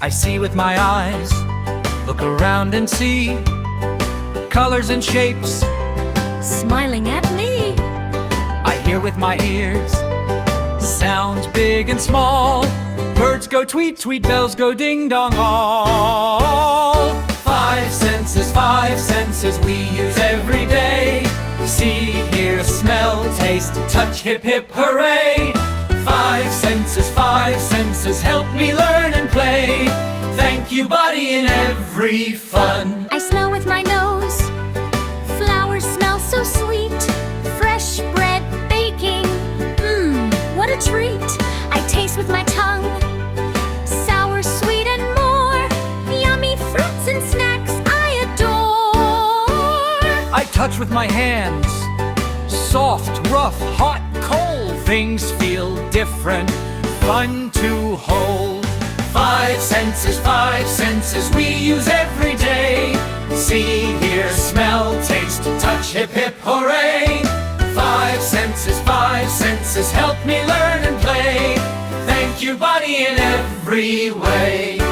I see with my eyes, look around and see colors and shapes smiling at me. I hear with my ears, sounds big and small. Birds go tweet, tweet, bells go ding dong all. Five senses we use every day. See, hear, smell, taste, touch, hip, hip, hooray. Five senses help me learn and play. Thank you, buddy, in every fun. I smell with my nose, flowers smell so sweet. Fresh bread baking, what a treat. I taste with my tongue, sour, sweet, and more. Yummy fruits and snacks I adore. I touch with my hands, soft, rough, hot, cold. Things feel different, fun to hold. Five senses we use every day. See, hear, smell, taste, touch, hip, hip, hooray. Five senses help me learn and play. Thank you, buddy, in every way.